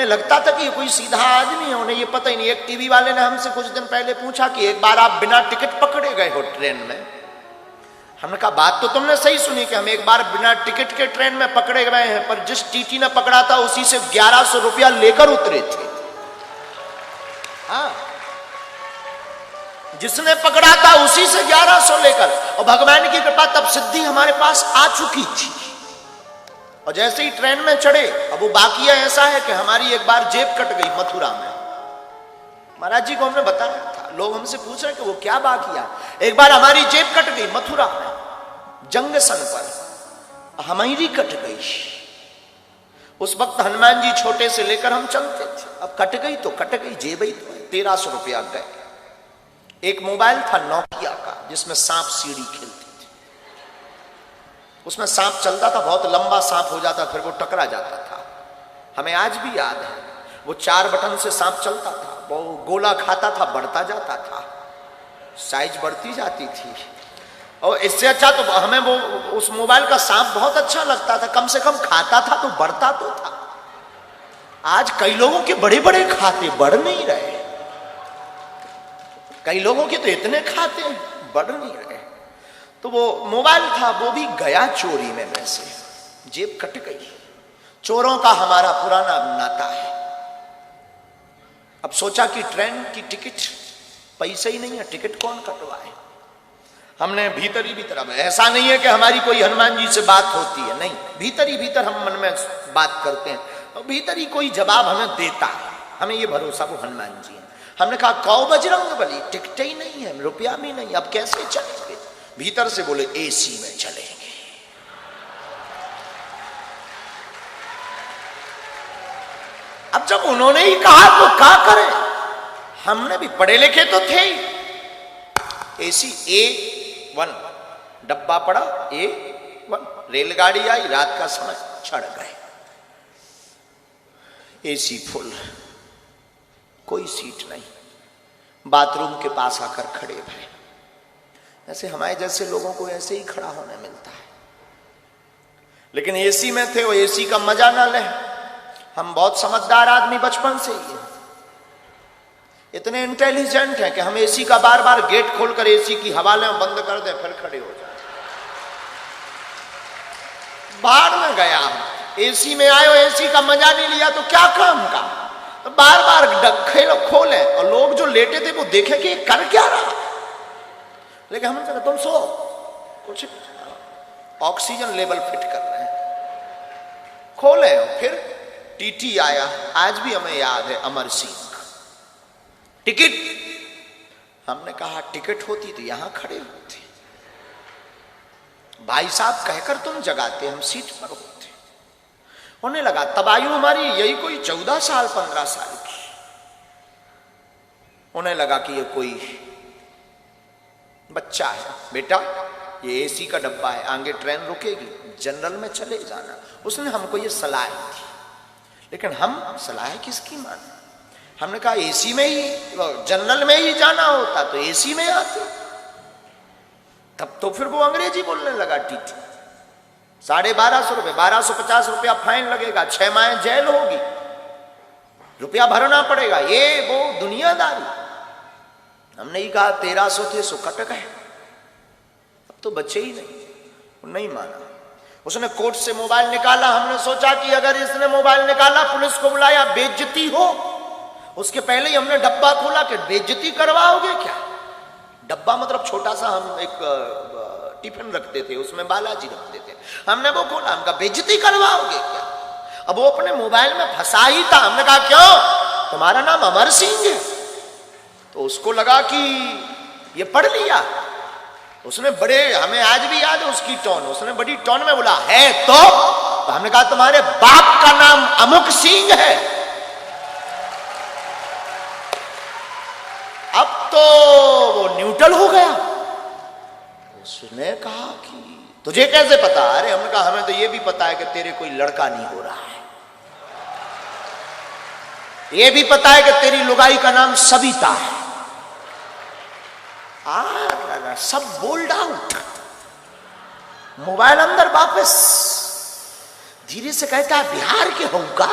उन्हें लगता था कि ये कोई सीधा आदमी है, उन्हें ये पता ही नहीं। एक टीवी वाले ने हमसे कुछ दिन पहले पूछा कि एक बार आप बिना टिकट पकड़े गए हो ट्रेन में। हमने कहा बात तो तुमने सही सुनी कि हम एक बार बिना टिकट के ट्रेन में पकड़े गए हैं, पर जिस टीटी ने पकड़ा था उसी से 1100 रुपया लेकर उतरे थे। हाँ, जिसने पकड़ा था उसी से 1100 लेकर, और भगवान की कृपा तब सिद्धि हमारे पास आ चुकी थी। और जैसे ही ट्रेन में चढ़े, अब वो बाकिया ऐसा है कि हमारी एक बार जेब कट गई मथुरा में। महाराज जी को हमने बताया था, लोग हमसे पूछ रहे कि वो क्या बाकिया। एक बार हमारी जेब कट गई मथुरा में जंक्शन पर, हमारी कट गई। उस वक्त हनुमान जी छोटे से लेकर हम चलते थे। अब कट गई तो कट गई, जेब ही तो 1300 रुपया गए। एक मोबाइल था नोकिया का जिसमें सांप सीढ़ी खेलती थी। उसमें सांप चलता था, बहुत लंबा सांप हो जाता, फिर वो टकरा जाता था। हमें आज भी याद है, वो 4 बटन से सांप चलता था, वो गोला खाता था, बढ़ता जाता था, साइज बढ़ती जाती थी। और इससे अच्छा तो हमें वो उस मोबाइल का सांप बहुत अच्छा लगता था, कम से कम खाता था तो बढ़ता तो था। आज कई लोगों के बड़े बड़े खाते बढ़ नहीं रहे, कई लोगों के तो इतने खाते बढ़ नहीं रहे। तो वो मोबाइल था, वो भी गया चोरी में, वैसे जेब कट गई। चोरों का हमारा पुराना नाता है। अब सोचा कि ट्रेन की टिकट, पैसे ही नहीं है, टिकट कौन कटवाए। हमने भीतर ही भीतर, अब ऐसा नहीं है कि हमारी कोई हनुमान जी से बात होती है, नहीं, भीतर ही भीतर हम मन में बात करते हैं, और भीतर ही कोई जवाब हमें देता है। हमें ये भरोसा वो हनुमान जी है। हमने कहा कौ बजरंग बली, टिकट ही नहीं है, रुपया भी नहीं, अब कैसे चलेंगे। भीतर से बोले एसी में चलेंगे। अब जब उन्होंने ही कहा तो क्या करें, हमने भी पढ़े लिखे तो थे ही। एसी A1 डब्बा पड़ा, A1 रेलगाड़ी आई, रात का समय, चढ़ गए। एसी फुल, कोई सीट नहीं, बाथरूम के पास आकर खड़े भरे। ऐसे हमारे जैसे लोगों को ऐसे ही खड़ा होने मिलता है। लेकिन एसी में थे, वो एसी का मजा ना ले। हम बहुत समझदार आदमी बचपन से ही है, इतने इंटेलिजेंट हैं कि हम एसी का बार बार गेट खोलकर एसी की हवा लें, बंद कर दें, फिर खड़े हो जाए। बाहर में गया, एसी में आए, एसी का मजा नहीं लिया तो क्या काम का। तो बार बार डक्खे खोले, और लोग जो लेटे थे वो देखे कि कर क्या रहा। लेकिन हमने कहा तुम सो, कुछ ऑक्सीजन लेवल फिट कर रहे हैं। खोले, फिर टीटी आया, आज भी हमें याद है, अमर सिंह। टिकट, हमने कहा टिकट होती तो यहां खड़े होते, भाई साहब कहकर तुम जगाते, हम सीट पर होते। होने लगा, तब आयु हमारी यही कोई 14 साल 15 साल की। उन्हें लगा कि ये कोई बच्चा है। बेटा ये एसी का डब्बा है, आगे ट्रेन रुकेगी, जनरल में चले जाना। उसने हमको ये सलाह दी, लेकिन हम सलाह किसकी माने। हमने कहा एसी में ही, जनरल में ही जाना होता तो एसी में आते। तब तो फिर वो अंग्रेजी बोलने लगा। टीटी 1250 रुपये, 1250 रुपया फाइन लगेगा, 6 माह जेल होगी, रुपया भरना पड़ेगा, ये वो दुनियादारी। हमने ही कहा 1300 थे सो कट गए, अब तो बचे ही नहीं। नहीं माना। उसने कोर्ट से मोबाइल निकाला। हमने सोचा कि अगर इसने मोबाइल निकाला, पुलिस को बुलाया, बेइज्जती हो। उसके पहले ही हमने डब्बा खोला कि बेइज्जती करवाओगे क्या। डब्बा मतलब छोटा सा, हम एक टिफिन रखते थे, उसमें बालाजी रखते थे। हमने वो खोला, हमका बेइज्जती करवाओगे क्या। अब वो अपने मोबाइल में फंसा ही था। हमने कहा क्यों, तुम्हारा नाम अमर सिंह है। तो उसको लगा कि ये पढ़ लिया। उसने बड़े, हमें आज भी याद है उसकी टोन, उसने बड़ी टोन में बोला है तो हमने कहा तुम्हारे बाप का नाम अमुक सिंह है। अब तो वो न्यूट्रल हो गया। उसने कहा कि तुझे कैसे पता। अरे हमने कहा हमें तो ये भी पता है कि तेरे कोई लड़का नहीं हो रहा है, ये भी पता है कि तेरी लुगाई का नाम सविता है। सब बोल्ड आउट। मोबाइल अंदर वापस। धीरे से कहता है बिहार के होगा।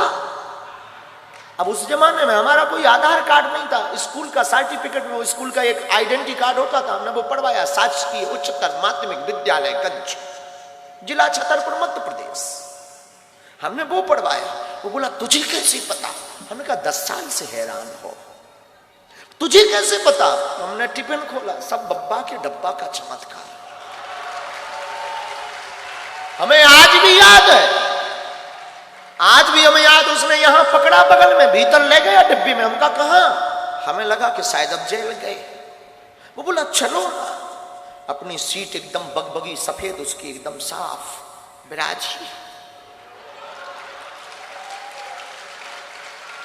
अब उस जमाने में हमारा कोई आधार कार्ड नहीं था, स्कूल का सर्टिफिकेट में वो स्कूल का एक आइडेंटिटी कार्ड होता था, हमने वो पढ़वाया। शासकीय उच्चतर माध्यमिक विद्यालय गंज, जिला छतरपुर, मध्य प्रदेश। हमने वो पढ़वाया। वो बोला तुझे कैसे पता? हमने कहा 10 साल से हैरान हो, तुझे कैसे पता? हमने टिफिन खोला, सब बब्बा के डब्बा का चमत्कार। हमें आज भी याद है, आज भी हमें याद। उसने यहां पकड़ा बगल में, भीतर ले गया डिब्बी में। हमका कहा, हमें लगा कि शायद अब जेल गए। वो बोला चलो ना। अपनी सीट एकदम बगबगी सफेद, उसकी एकदम साफ बिराजी।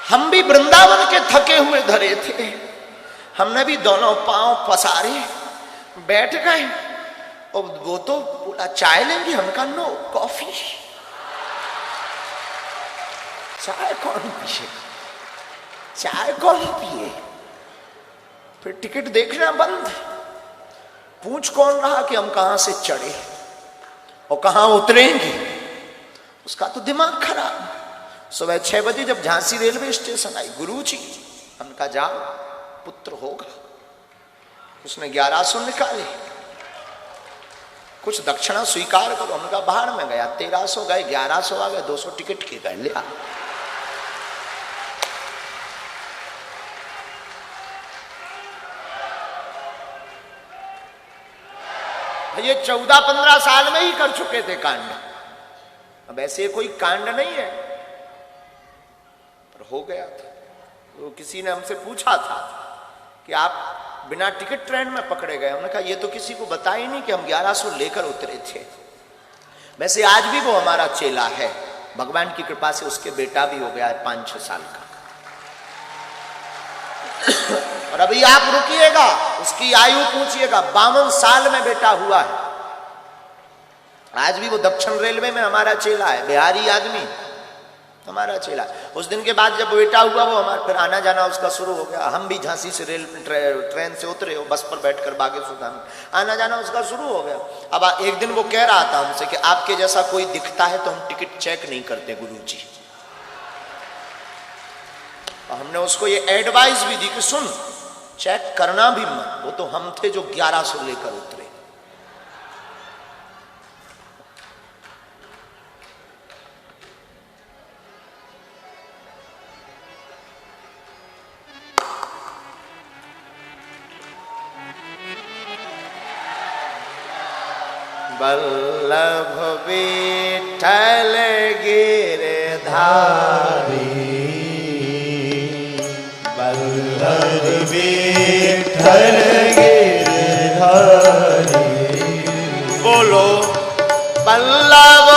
हम भी वृंदावन के थके हुए धरे थे, हमने भी दोनों पांव पसारे बैठ गए। और वो तो बोला चाय लेंगे, हमका नो, कॉफी। चाय कौन पिए, चाय कौन पिए? फिर टिकट देखना बंद। पूछ कौन रहा कि हम कहां से चढ़े और कहां उतरेंगे? उसका तो दिमाग खराब। सुबह 6 बजे जब झांसी रेलवे स्टेशन आई, गुरुजी, हमने कहा जाओ पुत्र होगा। उसने 1100 निकाले, कुछ दक्षिणा स्वीकार करो। हमने कहा बाहर में गया, 1300 गए, 1100 आ गए, 200 टिकट के गए, लिया। ये 14-15 साल में ही कर चुके थे कांड। अब ऐसे कोई कांड नहीं है, पर हो गया था। तो किसी ने हमसे पूछा था कि आप बिना टिकट ट्रेन में पकड़े गए। हमने कहा ये तो किसी को बता ही नहीं कि हम 1100 लेकर उतरे थे। वैसे आज भी वो हमारा चेला है, भगवान की कृपा से उसके बेटा भी हो गया है 5-6 साल का। और अभी आप रुकिएगा, उसकी आयु पूछिएगा, 52 साल में बेटा हुआ है। आज भी वो दक्षिण रेलवे में हमारा चेला है, बिहारी आदमी, हमारा चेला। उस दिन के बाद जब बेटा हुआ, वो हमारा फिर आना जाना उसका शुरू हो गया। हम भी झांसी से ट्रेन से उतरे, बस पर बैठकर बागेश्वर धाम, आना जाना उसका शुरू हो गया। अब एक दिन वो कह रहा था हमसे कि आपके जैसा कोई दिखता है तो हम टिकट चेक नहीं करते गुरुजी। हमने उसको ये एडवाइस भी दी कि सुन, चेक करना भी मत। वो तो हम थे जो 1100 लेकर उतरे। वल्लभ विठ्ठल गिरधारी, वल्लभ विठ्ठल गिरधारी। बोलो वल्लभ